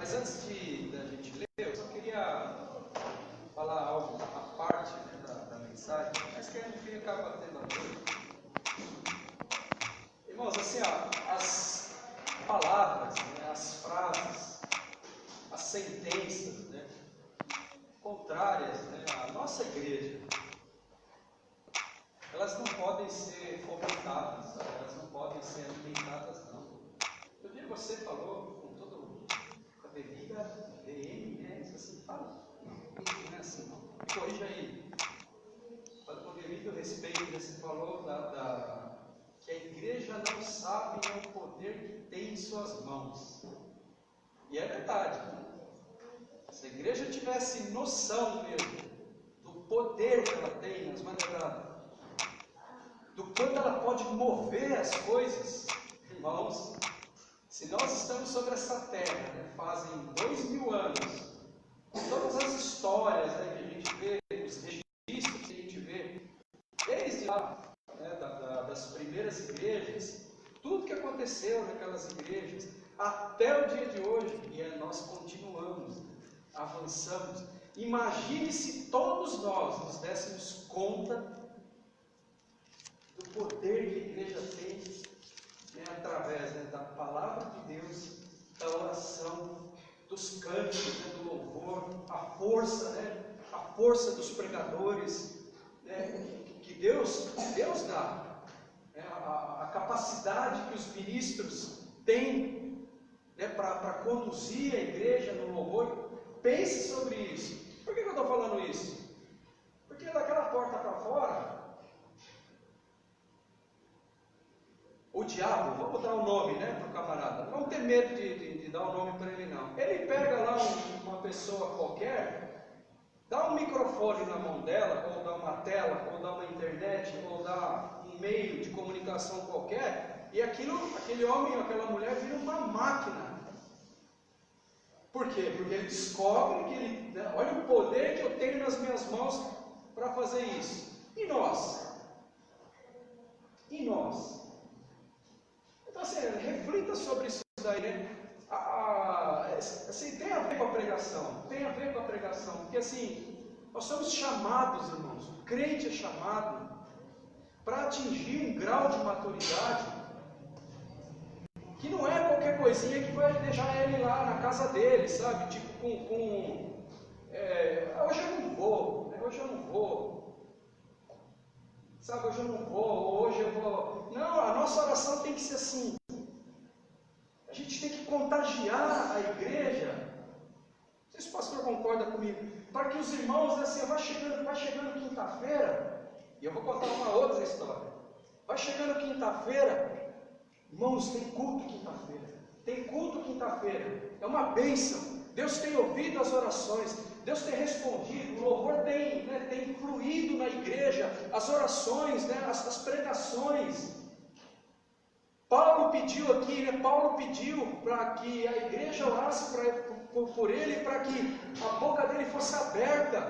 Mas antes da gente ler, eu só queria falar algo à parte, né, da mensagem, mas que a gente acaba tendo a ver. Irmãos, assim, ó, as palavras, né, as frases, as sentenças, né, contrárias, né, à nossa igreja, elas não podem ser fomentadas, sabe? Elas não podem ser alimentadas, não. Eu vi você falou com todo a devida veemência, assim, fala. Não é assim, não. Me corrija aí. Com o devido respeito, você falou que a igreja não sabe o poder que tem em suas mãos. E é verdade. Se a igreja tivesse noção mesmo do poder que ela tem nas mãos dela, do quanto ela pode mover as coisas, irmãos, se nós estamos sobre essa terra, né, fazem 2000 anos, todas as histórias, né, que a gente vê, os registros que a gente vê, desde lá, né, das primeiras igrejas, tudo que aconteceu naquelas igrejas, até o dia de hoje, e nós continuamos, avançamos. Imagine se todos nós nos dessemos conta do poder que a igreja tem, né, através, né, da palavra de Deus, da oração, dos cânticos, né, do louvor, a força dos pregadores, né, que Deus dá, né, a capacidade que os ministros têm, né, para conduzir a igreja no louvor. Pense sobre isso. Por que eu estou falando isso? Porque daquela porta para fora, o diabo, vamos dar um nome, né, para o camarada, não ter medo de dar um nome para ele, não. Ele pega lá uma pessoa qualquer, dá um microfone na mão dela, ou dá uma tela, ou dá uma internet, ou dá um meio de comunicação qualquer, e aquele homem ou aquela mulher vira uma máquina. Por quê? Porque ele descobre que ele, né, olha o poder que eu tenho nas minhas mãos para fazer isso. E nós? E nós? Então, assim, reflita sobre isso daí, né? Assim, tem a ver com a pregação, porque assim, nós somos chamados, irmãos, o crente é chamado para atingir um grau de maturidade que não é qualquer coisinha que vai deixar ele lá na casa dele, sabe? Tipo, hoje eu não vou, né? Hoje eu não vou, sabe? Hoje eu não vou, hoje eu vou. Não, a nossa oração tem que ser assim. A gente tem que contagiar a igreja. Não sei se o pastor concorda comigo. Para que os irmãos, assim, vai chegando quinta-feira, e eu vou contar uma outra história. Vai chegando quinta-feira, irmãos, tem culto quinta-feira. Tem culto quinta-feira. É uma bênção. Deus tem ouvido as orações. Deus tem respondido. O louvor tem fluído na igreja. As orações, né, as pregações. Paulo pediu aqui, né? Paulo pediu para que a igreja orasse por ele, para que a boca dele fosse aberta,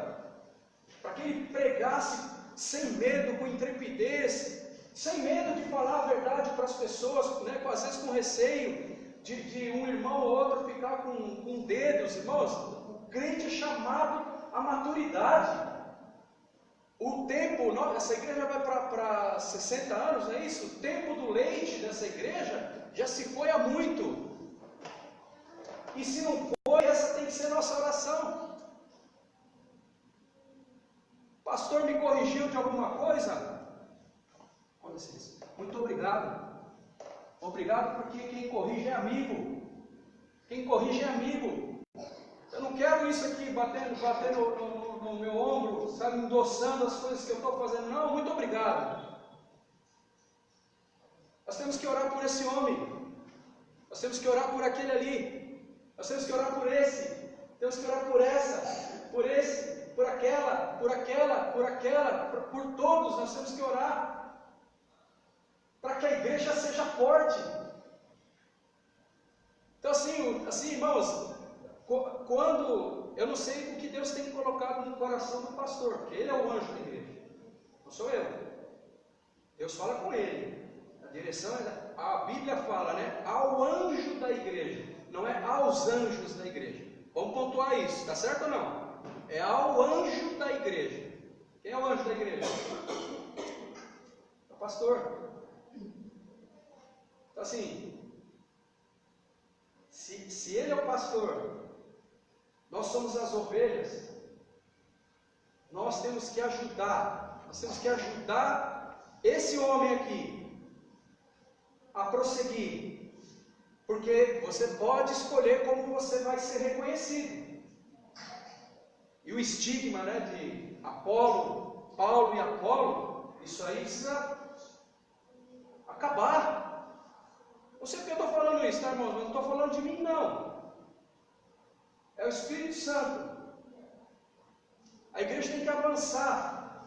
para que ele pregasse sem medo, com intrepidez, sem medo de falar a verdade para as pessoas, né? Às vezes com receio de um irmão ou outro ficar com dedos. Irmãos, o crente é chamado à maturidade. O tempo, essa igreja vai para 60 anos, não é isso? O tempo do leite dessa igreja já se foi há muito. E se não foi, essa tem que ser nossa oração. Pastor me corrigiu de alguma coisa? Com licença. Muito obrigado. Obrigado, porque quem corrige é amigo. Quem corrige é amigo. Eu não quero isso aqui batendo no meu ombro, sabe, endossando as coisas que eu estou fazendo. Não, muito obrigado. Nós temos que orar por esse homem. Nós temos que orar por aquele ali. Nós temos que orar por esse. Temos que orar por essa, por esse, por aquela, por todos. Nós temos que orar para que a igreja seja forte. Então assim, irmãos, quando eu não sei o que Deus tem colocado no coração do pastor, porque ele é o anjo da igreja, não sou eu. Deus fala com ele. A direção, a Bíblia fala, né? Ao anjo da igreja. não é aos anjos da igreja. Vamos pontuar isso, está certo ou não? É ao anjo da igreja. Quem é o anjo da igreja? É o pastor. Então assim, se ele é o pastor, nós somos as ovelhas, nós temos que ajudar esse homem aqui a prosseguir, porque você pode escolher como você vai ser reconhecido. E o estigma, né, de Paulo e Apolo, isso aí precisa acabar. Não sei porque eu estou falando isso, tá, irmãos? Mas não estou falando de mim, não. É o Espírito Santo. A igreja tem que avançar.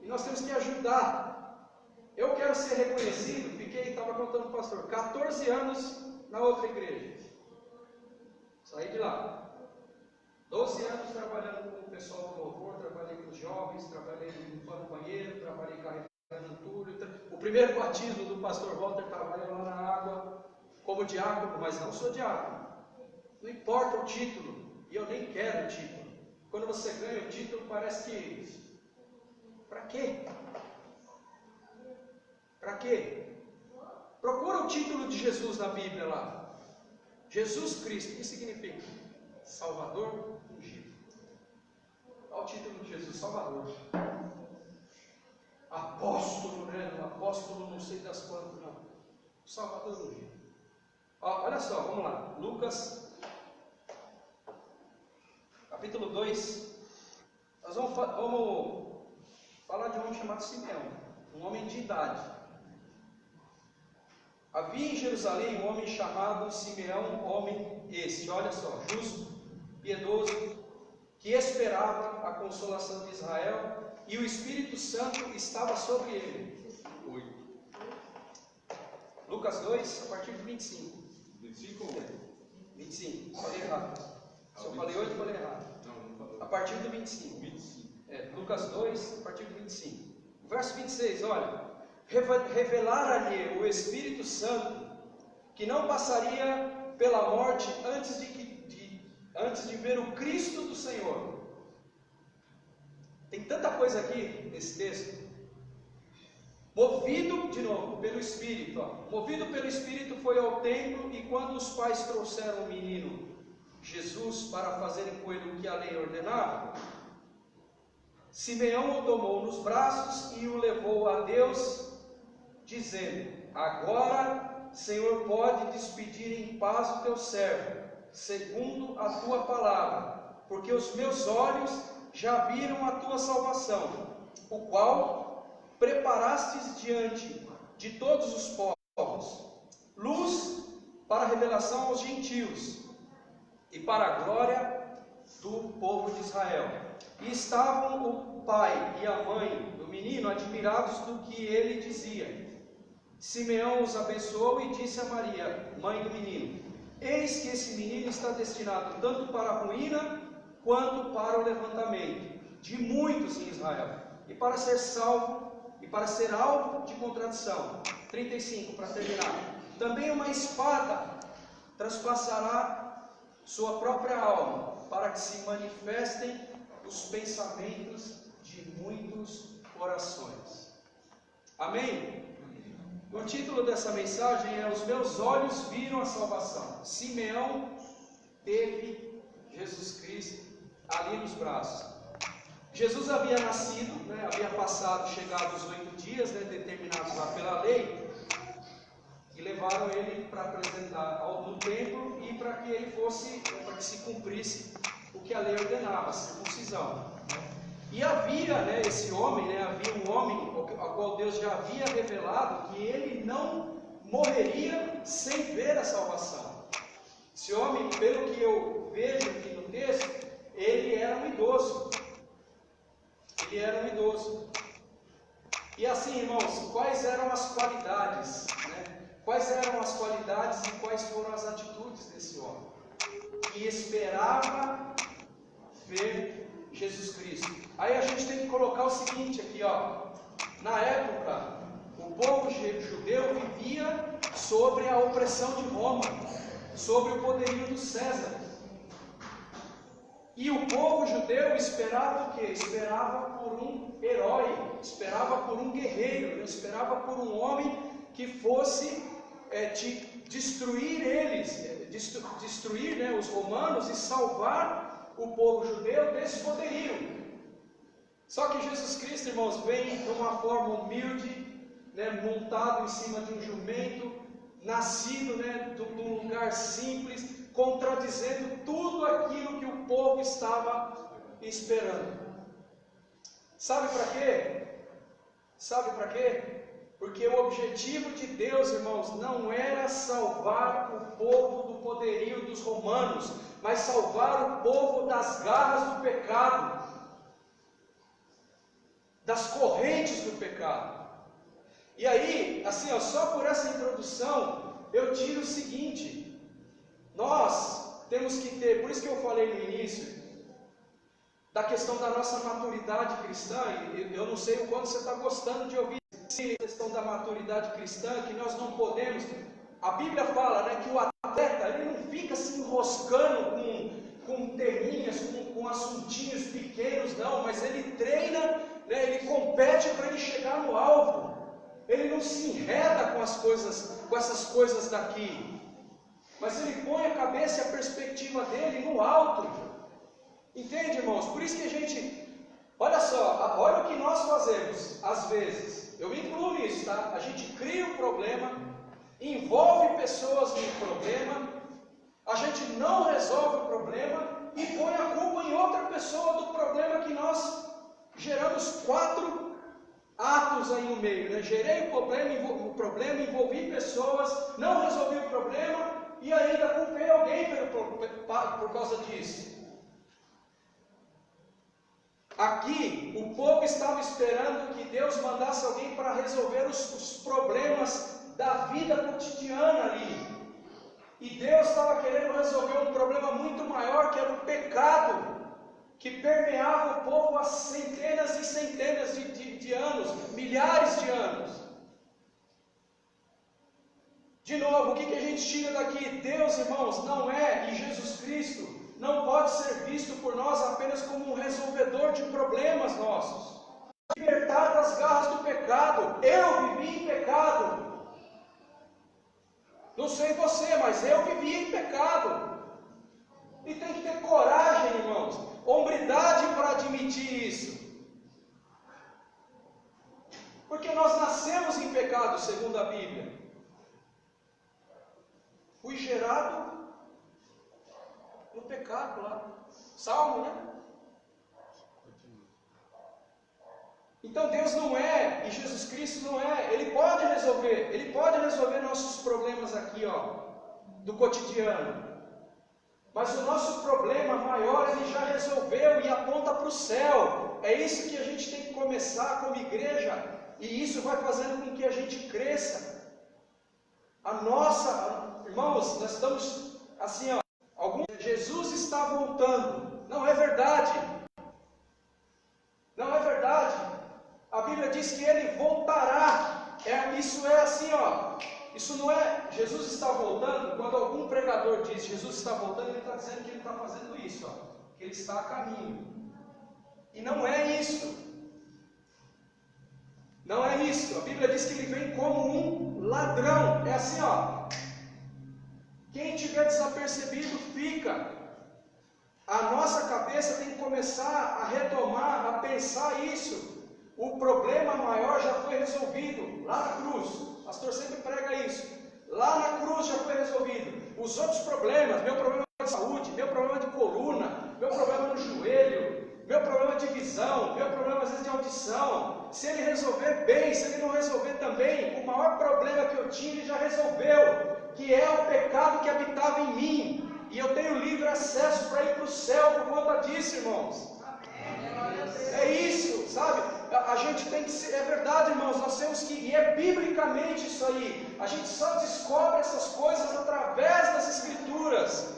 E nós temos que ajudar. Eu quero ser reconhecido. Estava contando para o pastor, 14 anos na outra igreja. Saí de lá. 12 anos trabalhando com o pessoal do louvor, trabalhei com os jovens, trabalhei limpando o banheiro, trabalhei carregando tudo. O primeiro batismo do pastor Walter, trabalhei lá na água como diácono, mas não sou diácono. Não importa o título, e eu nem quero o título. Quando você ganha o título, parece que... Para quê? Para quê? Procura o título de Jesus na Bíblia lá. Jesus Cristo, o que significa? Salvador ungido. Olha o título de Jesus, Salvador. Apóstolo, né? Apóstolo não sei das quantas, não. Salvador ungido. Olha só, vamos lá. Lucas, capítulo 2. Nós vamos falar de um homem chamado Simeão, um homem de idade. Havia em Jerusalém um homem chamado Simeão, homem este, olha só, justo, piedoso, que esperava a consolação de Israel, e o Espírito Santo estava sobre ele. 8. Lucas 2, a partir de 25. 25 ou 25, falei errado. Se eu falei 8, falei errado. Não falou. A partir do 25. 25. Lucas 2, a partir do 25. Verso 26, olha. Revelara-lhe o Espírito Santo que não passaria pela morte antes de ver o Cristo do Senhor. Tem tanta coisa aqui nesse texto. Movido, de novo, pelo Espírito. Movido pelo Espírito foi ao templo, e quando os pais trouxeram o menino Jesus para fazerem com ele o que a lei ordenava, Simeão o tomou nos braços e o levou a Deus, dizendo: agora, Senhor, pode despedir em paz o teu servo, segundo a tua palavra, porque os meus olhos já viram a tua salvação, o qual preparastes diante de todos os povos, luz para a revelação aos gentios e para a glória do povo de Israel. E estavam o pai e a mãe do menino admirados do que ele dizia. Simeão os abençoou e disse a Maria, mãe do menino: eis que esse menino está destinado tanto para a ruína quanto para o levantamento de muitos em Israel, e para ser salvo e para ser alvo de contradição. 35, para terminar. Também uma espada transpassará sua própria alma, para que se manifestem os pensamentos de muitos corações. Amém? O título dessa mensagem é: os meus olhos viram a salvação. Simeão teve Jesus Cristo ali nos braços. Jesus havia nascido, havia chegado os 8 dias, determinados lá pela lei, e levaram ele para apresentar no templo, e para que ele fosse, para que se cumprisse o que a lei ordenava, a circuncisão. E havia, esse homem, havia um homem ao qual Deus já havia revelado que ele não morreria sem ver a salvação. Esse homem, pelo que eu vejo aqui no texto, ele era um idoso. Ele era um idoso. E assim, irmãos, quais eram as qualidades, Quais eram as qualidades e quais foram as atitudes desse homem que esperava ver Jesus Cristo? Aí a gente tem que colocar o seguinte aqui, na época, o povo judeu vivia sobre a opressão de Roma, sobre o poderio do César. E o povo judeu esperava o quê? Esperava por um herói, esperava por um guerreiro, esperava por um homem que fosse destruir eles, destruir, né, os romanos e salvar o povo judeu desse poderio. Só que Jesus Cristo, irmãos, vem de uma forma humilde, né, montado em cima de um jumento, nascido, né, de um lugar simples, contradizendo tudo aquilo que o povo estava esperando. Sabe para quê? Sabe para quê? Porque o objetivo de Deus, irmãos, não era salvar o povo do poderio dos romanos, mas salvar o povo das garras do pecado, das correntes do pecado. E aí, assim, ó, só por essa introdução, eu tiro o seguinte: nós temos que ter, por isso que eu falei no início, da questão da nossa maturidade cristã, e eu não sei o quanto você está gostando de ouvir a questão da maturidade cristã, que nós não podemos, a Bíblia fala, né, que o atleta, ele não fica se enroscando com teminhas, com assuntinhos pequenos, não, mas ele treina, né, ele compete para ele chegar no alvo. Ele não se enreda com essas coisas daqui, mas ele põe a cabeça e a perspectiva dele no alto. Entende, irmãos? Por isso que a gente, olha só, olha o que nós fazemos, às vezes, eu me incluo nisso, tá? A gente cria um problema, envolve pessoas no problema, a gente não resolve o problema e põe a culpa em outra pessoa do problema que nós geramos 4 atos aí no meio, né? Gerei o problema, envolvi pessoas, não resolvi o problema e ainda culpei alguém por causa disso. Aqui, o povo estava esperando que Deus mandasse alguém para resolver os problemas da vida cotidiana ali. E Deus estava querendo resolver um problema muito maior, que era o pecado, que permeava o povo há centenas e centenas de anos, milhares de anos. De novo, o que a gente tira daqui? Deus, irmãos, não é, e Jesus Cristo não pode ser visto por nós apenas como um resolvedor de problemas nossos. Libertar das garras do pecado. Eu vivi em pecado. Não sei você, mas eu vivi em pecado. E tem que ter coragem, irmãos, hombridade para admitir isso. Porque nós nascemos em pecado, segundo a Bíblia. Fui gerado no pecado lá. Salmo, né? Então Deus não é, e Jesus Cristo não é, Ele pode resolver nossos problemas aqui, ó, do cotidiano. Mas o nosso problema maior Ele já resolveu e aponta para o céu. É isso que a gente tem que começar como igreja, e isso vai fazendo com que a gente cresça. Irmãos, nós estamos assim, ó, Jesus está voltando. Não é verdade. Não é verdade. A Bíblia diz que Ele voltará. Isso é assim, ó. Isso não é, Jesus está voltando. Quando algum pregador diz Jesus está voltando, ele está dizendo que ele está fazendo isso, ó, que ele está a caminho. E não é isso. Não é isso. A Bíblia diz que ele vem como um ladrão. É assim, ó. Quem tiver desapercebido fica. A nossa cabeça tem que começar a retomar, a pensar isso. O problema maior já foi resolvido lá na cruz. O pastor sempre prega isso. Lá na cruz já foi resolvido. Os outros problemas, meu problema de saúde, meu problema de coluna, meu problema no joelho, meu problema de visão, meu problema às vezes de audição, se ele resolver bem, se ele não resolver também, o maior problema que eu tinha ele já resolveu, que é o pecado que habitava em mim. E eu tenho livre acesso para ir para o céu por conta disso, irmãos. É isso, sabe? A gente tem que ser, é verdade, irmãos, nós temos que, e é biblicamente isso aí, a gente só descobre essas coisas através das Escrituras.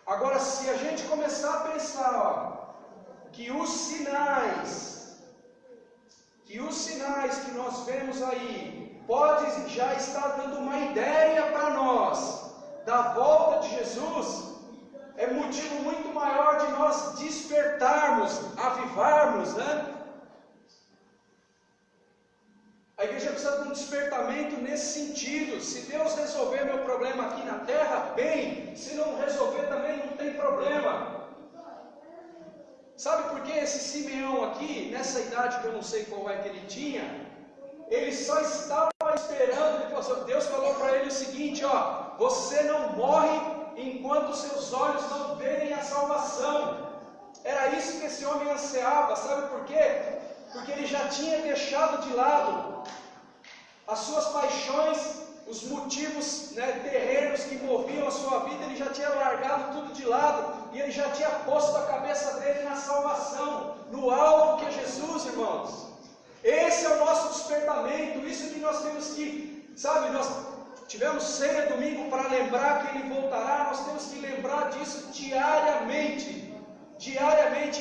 Agora, se a gente começar a pensar, ó, que os sinais que nós vemos aí, pode já estar dando uma ideia para nós, da volta de Jesus é motivo muito maior de nós despertarmos, avivarmos, né? A igreja precisa de um despertamento nesse sentido. Se Deus resolver meu problema aqui na terra, bem. Se não resolver também não tem problema. Sabe por que esse Simeão aqui, nessa idade que eu não sei qual é que ele tinha, ele só estava esperando. Deus falou para ele o seguinte, ó: você não morre enquanto seus olhos não verem a salvação. Era isso que esse homem ansiava. Sabe por quê? Porque ele já tinha deixado de lado as suas paixões, os motivos, né, terrenos que moviam a sua vida. Ele já tinha largado tudo de lado e ele já tinha posto a cabeça dele na salvação, no alvo que é Jesus, irmãos. Esse é o nosso despertamento. Isso que nós temos que, sabe, nós tivemos ceia domingo para lembrar que ele voltará. Nós temos que lembrar disso diariamente. Diariamente.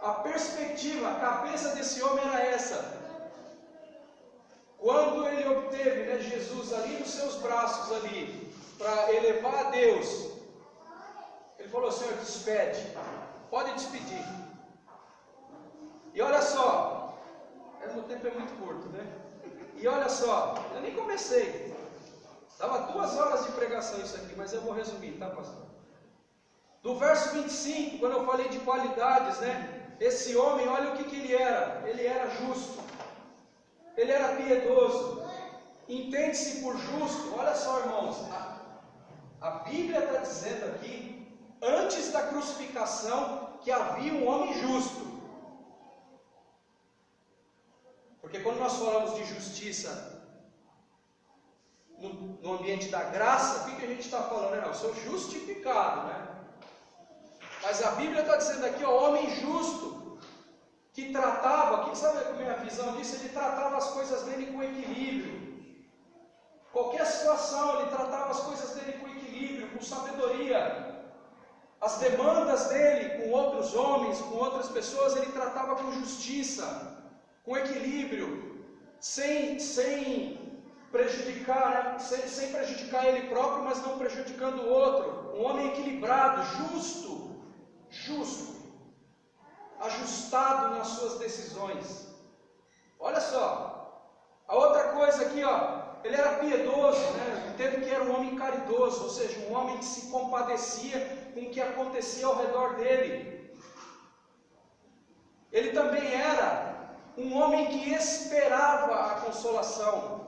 A perspectiva, a cabeça desse homem era essa. Quando ele obteve, né, Jesus ali nos seus braços ali, para elevar a Deus, ele falou: Senhor, despede, pode despedir. E olha só, o tempo é muito curto, né? E olha só, eu nem comecei, dava 2 horas de pregação isso aqui, mas eu vou resumir, tá, pastor? Do verso 25, quando eu falei de qualidades, né? Esse homem, olha o que ele era. Ele era justo, ele era piedoso, entende-se por justo. Olha só, irmãos, a Bíblia está dizendo aqui, antes da crucificação, que havia um homem justo. Porque quando nós falamos de justiça no ambiente da graça, o que a gente está falando? Não, eu sou justificado, né? Mas a Bíblia está dizendo aqui, ó, homem justo, que tratava, sabe a minha visão disso? Ele tratava as coisas dele com equilíbrio. Qualquer situação, ele tratava as coisas dele com equilíbrio, com sabedoria. As demandas dele com outros homens, com outras pessoas, ele tratava com justiça, com equilíbrio, sem prejudicar, né? sem prejudicar ele próprio, mas não prejudicando o outro. Um homem equilibrado, justo, ajustado nas suas decisões. Olha só, a outra coisa aqui, ó, ele era piedoso, né? Entendo que era um homem caridoso, ou seja, um homem que se compadecia com o que acontecia ao redor dele. Ele também era um homem que esperava a consolação.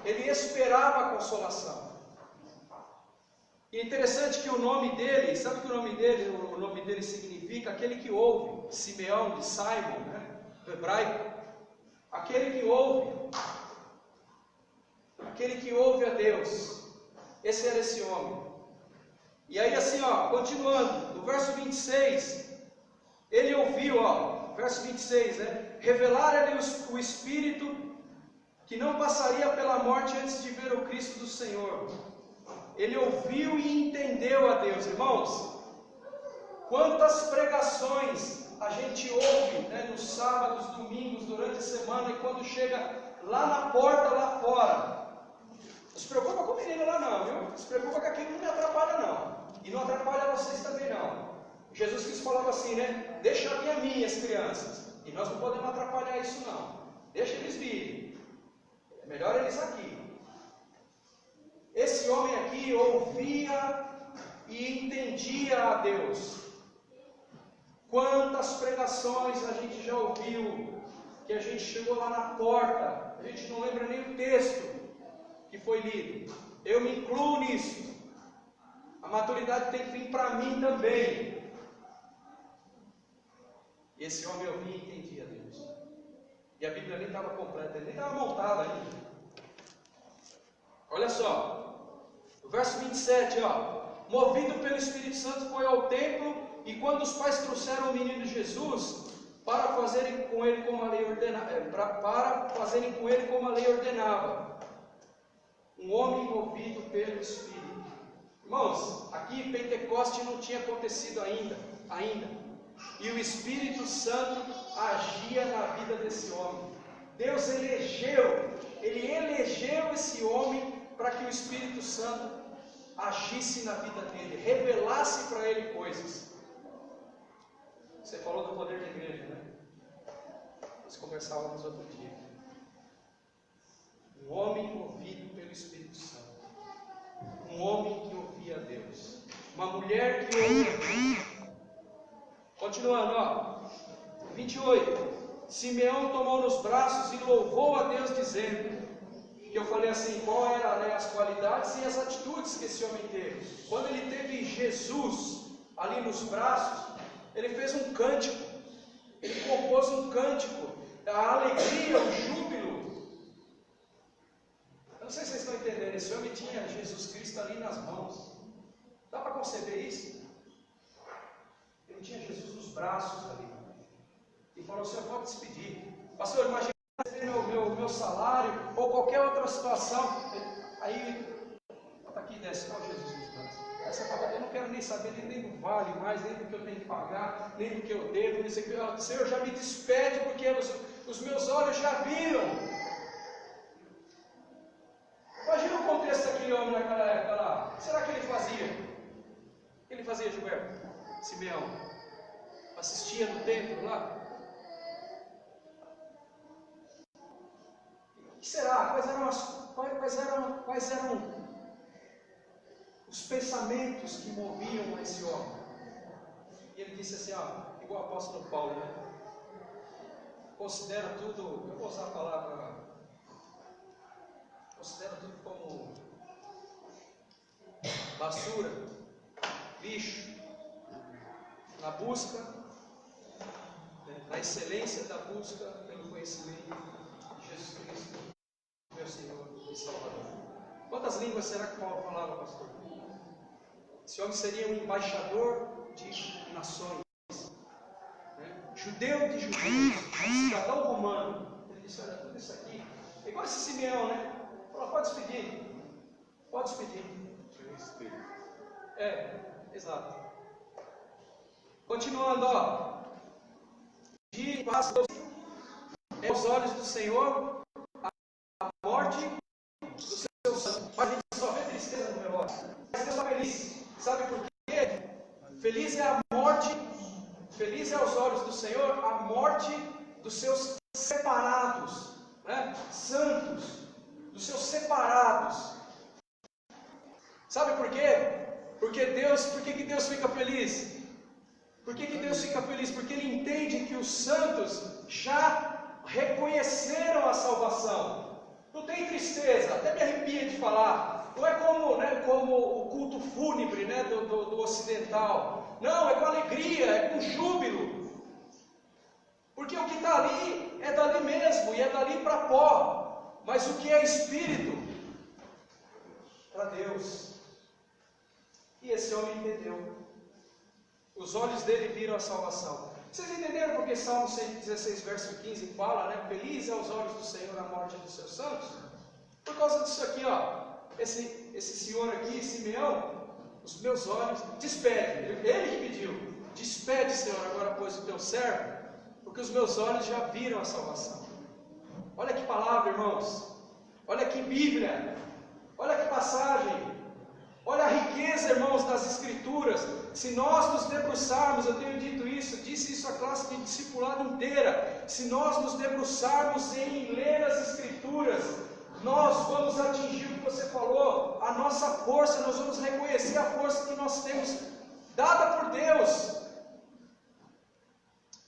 Ele esperava a consolação. E é interessante que o nome dele, sabe que o nome dele significa aquele que ouve, Simeão, de Simon, né? Do hebraico, aquele que ouve a Deus. Esse era esse homem. E aí assim, ó, continuando, no verso 26, ele ouviu, ó, verso 26, né? Revelar-lhe o Espírito que não passaria pela morte antes de ver o Cristo do Senhor. Ele ouviu e entendeu a Deus. Irmãos, quantas pregações a gente ouve, né, nos sábados, domingos, durante a semana, e quando chega lá na porta, lá fora, não se preocupa com o menino lá não, viu? Não se preocupa que aquilo não me atrapalha não, e não atrapalha vocês também não. Jesus Cristo falava assim, né? Deixa a mim as crianças, e nós não podemos atrapalhar isso não, deixa eles virem, é melhor eles aqui. Esse homem aqui ouvia e entendia a Deus. Quantas pregações a gente já ouviu, que a gente chegou lá na porta, a gente não lembra nem o texto que foi lido. Eu me incluo nisso. A maturidade tem que vir para mim também. E esse homem ouvia e entendia a Deus. E a Bíblia nem estava completa, nem estava montada ainda. Olha só. O verso 27, ó, movido pelo Espírito Santo foi ao templo, e quando os pais trouxeram o menino Jesus para fazerem com ele como a lei ordenava, um homem movido pelo Espírito. Irmãos, aqui Pentecoste não tinha acontecido ainda, e o Espírito Santo agia na vida desse homem. Deus elegeu esse homem para que o Espírito Santo agisse na vida dele, revelasse para ele coisas. Você falou do poder da igreja, né? Nós conversávamos outro dia. Um homem movido pelo Espírito Santo. Um homem que ouvia a Deus. Uma mulher que ouvia a Deus. Continuando, ó. 28. Simeão tomou nos braços e louvou a Deus, dizendo, que eu falei assim, qual eram, né, as qualidades e as atitudes que esse homem teve. Quando ele teve Jesus ali nos braços, ele fez um cântico, ele compôs um cântico, a alegria, o júbilo. Eu não sei se vocês estão entendendo, esse homem tinha Jesus Cristo ali nas mãos. Dá para conceber isso? Ele tinha Jesus nos braços ali. E falou, o senhor pode despedir. Pastor, imagina meu salário ou qualquer outra situação. Aí, está aqui, desce, qual Jesus nos braços? Eu não quero nem saber nem do vale mais, nem do que eu tenho que pagar, nem do que eu devo, nem sei o que. O Senhor já me despede, porque os meus olhos já viram. Imagina o contexto daquele homem naquela época lá. O que será que ele fazia? O que ele fazia, Gilberto? Simeão? Assistia no templo lá? O que será? Quais eram os pensamentos que moviam esse homem? E ele disse assim, ó, igual o apóstolo Paulo, né? Considera tudo, eu vou usar a palavra, considera tudo como basura, lixo, na busca, na excelência da busca pelo conhecimento de Jesus Cristo, meu Senhor e Salvador. Quantas línguas será que Paulo falava, pastor? Esse homem seria um embaixador de nações, né? Judeu de judeus, cidadão romano. Ele disse, olha, tudo isso aqui, é igual esse Simeão, né? Falou, pode despedir. Pode despedir. Exato. Continuando, ó. De paz aos olhos do Senhor, a morte do seu santo. Mas a gente só vê tristeza no relógio. Mas Deus está feliz. Sabe por quê? Feliz é a morte, feliz é aos olhos do Senhor a morte dos seus separados, né? Santos, dos seus separados. Sabe por quê? Por que Deus fica feliz? Por que Deus fica feliz? Porque Ele entende que os santos já reconheceram a salvação. Não tem tristeza, até me arrepia de falar. Não é como o culto fúnebre, né, do ocidental. Não, é com alegria, é com júbilo. Porque o que está ali é dali mesmo, e é dali para pó. Mas o que é espírito? Para Deus. E esse homem entendeu. Os olhos dele viram a salvação. Vocês entenderam porque Salmo 116, verso 15 fala, né? Feliz é aos olhos do Senhor a morte dos seus santos? Por causa disso aqui, ó. Esse senhor aqui, Simeão, os meus olhos, despede. Ele que pediu. Despede, Senhor, agora pois o teu servo, porque os meus olhos já viram a salvação. Olha que palavra, irmãos. Olha que Bíblia. Olha que passagem. Olha a riqueza, irmãos, das Escrituras. Se nós nos debruçarmos, eu tenho dito isso, disse isso a classe de discipulado inteira. Se nós nos debruçarmos em ler as Escrituras, nós vamos atingir o que você falou, a nossa força, nós vamos reconhecer a força que nós temos dada por Deus.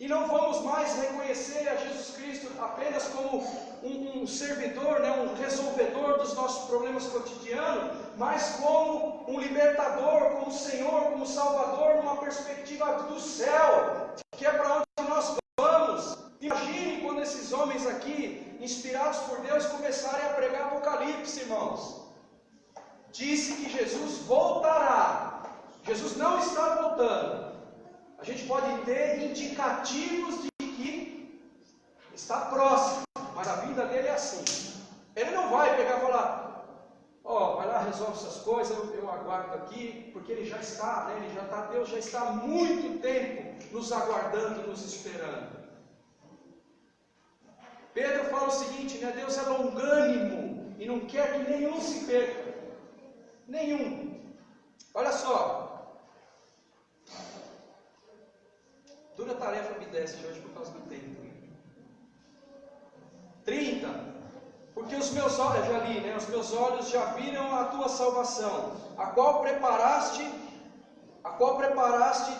E não vamos mais reconhecer a Jesus Cristo apenas como um servidor, né, um resolvedor dos nossos problemas cotidianos, mas como um libertador, como Senhor, como Salvador, numa perspectiva do céu, que é para onde nós vamos. Imagine quando esses homens aqui, inspirados por Deus, começarem a pregar Apocalipse, irmãos. Disse que Jesus voltará. Jesus não está voltando. A gente pode ter indicativos de que está próximo, mas a vinda dele é assim. Ele não vai pegar e falar, vai lá, resolve essas coisas, eu aguardo aqui, porque ele já está, né? Deus já está há muito tempo nos aguardando, nos esperando. Pedro fala o seguinte, né? Deus é longânimo e não quer que nenhum se perca. Nenhum. Olha só. Dura tarefa me desse hoje por causa do tempo. 30. Porque os meus olhos, já li, né? Os meus olhos já viram a tua salvação, a qual preparaste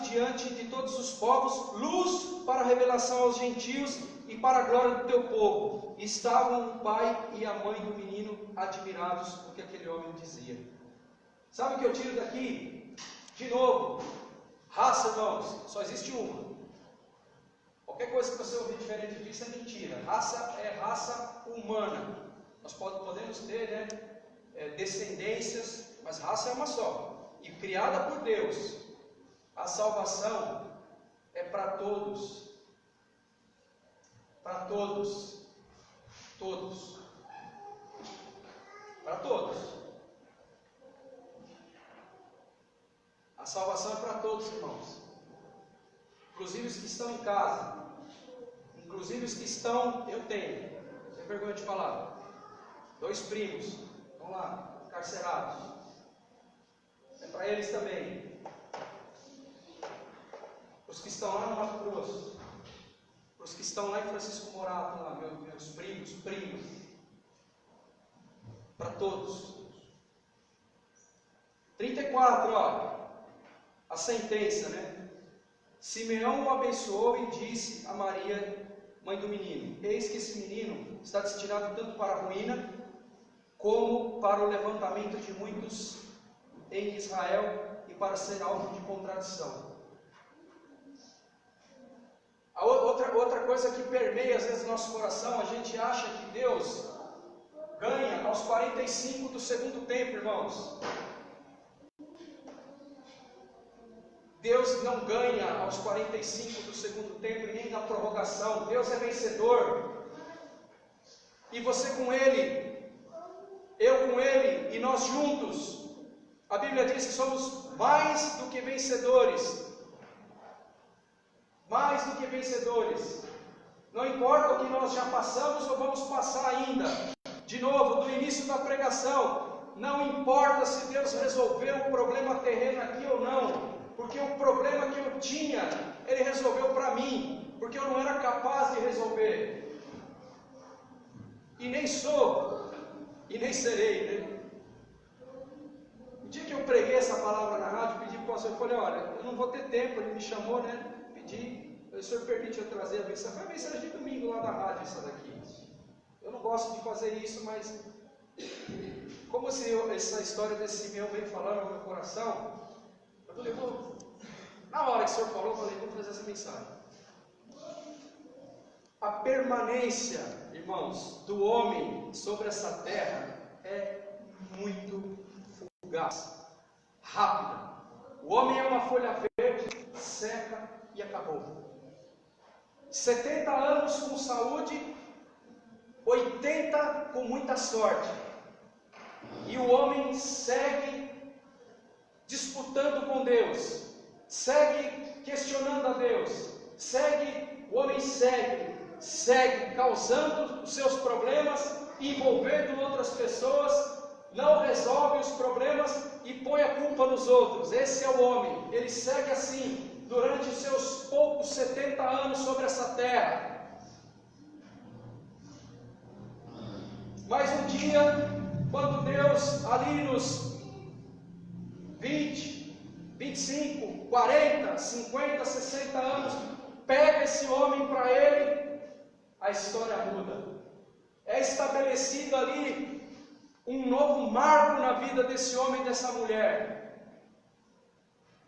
diante de todos os povos, luz para a revelação aos gentios e para a glória do teu povo. Estavam o pai e a mãe do menino admirados do que aquele homem dizia. Sabe o que eu tiro daqui? De novo, raça, irmãos, só existe uma. Qualquer coisa que você ouvir diferente disso é mentira. Raça é raça humana. Nós podemos ter, né, descendências, mas raça é uma só. E criada por Deus. A salvação é para todos. Para todos. Todos. Para todos. A salvação é para todos, irmãos. Inclusive os que estão em casa. Inclusive os que estão, eu tenho, sem vergonha de falar, 2 primos, estão lá, encarcerados. É para eles também. Os que estão lá no Mato Grosso, os que estão lá em Francisco Morato, lá, meus primos, para todos. 34, olha, a sentença, né? Simeão o abençoou e disse a Maria, mãe do menino: eis que esse menino está destinado tanto para a ruína, como para o levantamento de muitos em Israel e para ser alvo de contradição. A outra coisa que permeia às vezes nosso coração, a gente acha que Deus ganha aos 45 do segundo tempo, irmãos. Deus não ganha aos 45 do segundo tempo e nem na prorrogação. Deus é vencedor. E você com Ele, eu com Ele e nós juntos. A Bíblia diz que somos mais do que vencedores. Mais do que vencedores. Não importa o que nós já passamos ou vamos passar ainda. De novo, do início da pregação, não importa se Deus resolveu o problema terreno aqui ou não. Porque o problema que eu tinha, Ele resolveu para mim, porque eu não era capaz de resolver. E nem sou, e nem serei, né? O dia que eu preguei essa palavra na rádio, pedi para o pastor, eu falei, olha, eu não vou ter tempo, ele me chamou, né? Pedi, o senhor permite eu trazer a mensagem? Foi a mensagem de domingo lá da rádio, essa daqui. Eu não gosto de fazer isso, mas como essa história desse Simeão veio falando no meu coração, eu falei, na hora que o senhor falou, eu falei, vou trazer essa mensagem. A permanência, irmãos, do homem sobre essa terra é muito fugaz, rápida. O homem é uma folha verde, seca e acabou. 70 anos com saúde, 80 com muita sorte. E o homem segue disputando com Deus, segue questionando a Deus, o homem segue causando os seus problemas, envolvendo outras pessoas, não resolve os problemas e põe a culpa nos outros. Esse é o homem, ele segue assim durante os seus poucos 70 anos sobre essa terra. Mas um dia, quando Deus ali nos 20, 25, 40, 50, 60 anos, pega esse homem para Ele, a história muda. É estabelecido ali um novo marco na vida desse homem e dessa mulher.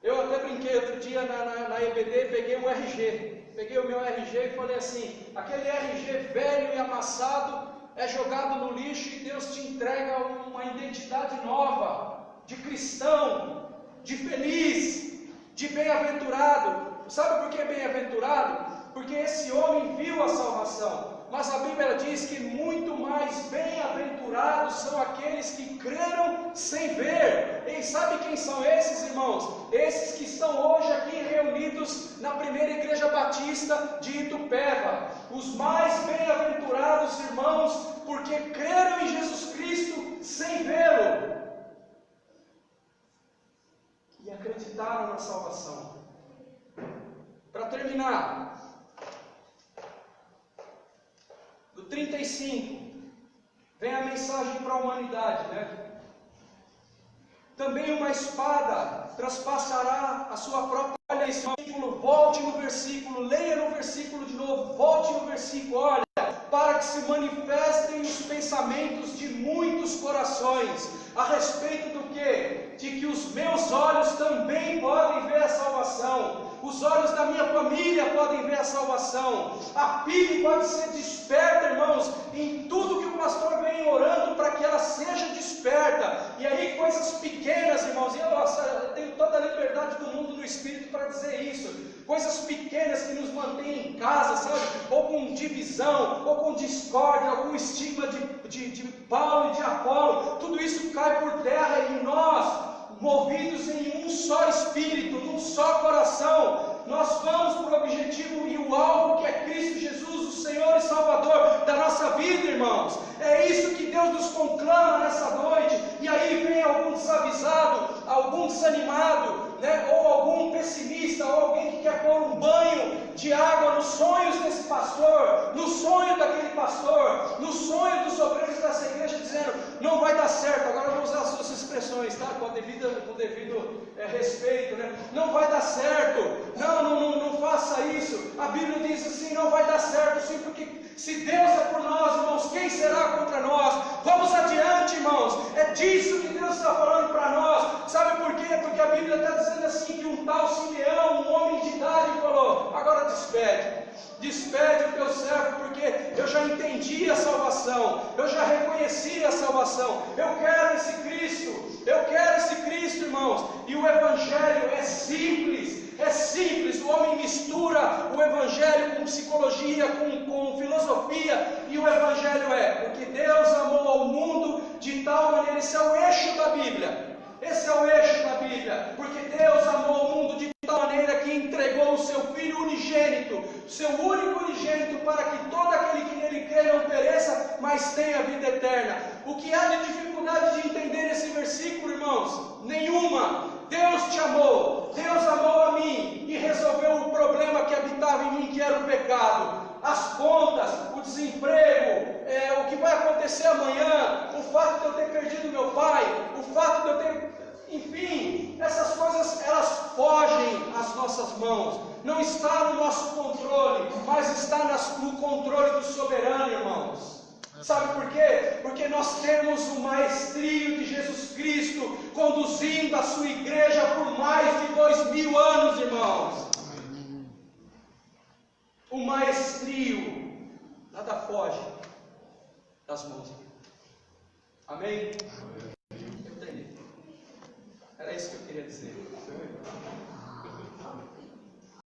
Eu até brinquei outro dia na EBD, peguei o RG. Peguei o meu RG e falei assim, aquele RG velho e amassado é jogado no lixo e Deus te entrega uma identidade nova, de cristão, de feliz, de bem-aventurado. Sabe por que bem-aventurado? Porque esse homem viu a salvação. Mas a Bíblia diz que muito mais bem-aventurados são aqueles que creram sem ver. E sabe quem são esses, irmãos? Esses que estão hoje aqui reunidos na primeira igreja batista de Itupeva. Os mais bem-aventurados, irmãos, porque creram em Jesus Cristo sem vê-lo e acreditaram na salvação. Para terminar, do 35, vem a mensagem para a humanidade, né? Também uma espada transpassará a sua própria. Olha esse versículo, volte no versículo, leia no versículo de novo, volte no versículo, olha, para que se manifestem os pensamentos de muitos corações, a respeito do que? De que os meus olhos também podem ver a salvação, os olhos da minha família podem ver a salvação, a PIB pode ser desperta, irmãos, em tudo que o pastor vem orando para que ela seja desperta, e aí coisas pequenas, irmãos, e eu tenho toda a liberdade do mundo no Espírito para dizer isso, coisas pequenas que nos mantêm em casa, sabe, ou com divisão, ou com discórdia, algum estigma de Paulo e de Apolo, tudo isso cai por terra e nós, movidos em um só Espírito, num só coração, nós vamos para o objetivo e o alvo que é Cristo Jesus, o Senhor e Salvador da nossa vida, irmãos. É isso que Deus nos conclama nessa noite. E aí vem algum desavisado, algum desanimado, né? Ou algum pessimista, ou alguém que quer pôr um banho de água nos sonhos desse pastor, no sonho daquele pastor, no sonho dos obreiros dessa igreja, dizendo, não vai dar certo. Agora eu vou usar as suas expressões, tá? Com o devido respeito, né? Não vai dar certo, não faça isso. A Bíblia diz assim, não vai dar certo, sim, porque se Deus é por nós, irmãos, quem será contra nós? Vamos adiante, irmãos, é disso que Deus está falando para nós. Sabe por quê? Porque a Bíblia está dizendo assim, que um tal Simeão, um homem de idade, falou, agora despede o teu servo, porque eu já entendi a salvação, eu já reconheci a salvação, eu quero esse Cristo, irmãos. E o Evangelho é simples, o homem mistura o Evangelho com psicologia, com filosofia, e o Evangelho porque Deus amou ao mundo de tal maneira, esse é o eixo da Bíblia, porque Deus amou ao mundo de tal maneira que entregou o seu Filho unigênito, seu único unigênito, para que todo aquele que nele crê não pereça, mas tenha a vida eterna. O que há de dificuldade de entender esse versículo, irmãos? Nenhuma. Deus te amou, Deus amou a mim e resolveu o problema que habitava em mim, que era o pecado. As contas, o desemprego, o que vai acontecer amanhã, o fato de eu ter perdido meu pai, o fato de eu ter... Enfim, essas coisas, elas fogem às nossas mãos. Não está no nosso controle, mas está no controle do soberano, irmãos. Sabe por quê? Porque nós temos o maestrio de Jesus Cristo conduzindo a sua igreja por mais de 2000 anos, irmãos. O maestrio, nada foge das mãos de Deus. Amém? Eu entendi. Era isso que eu queria dizer.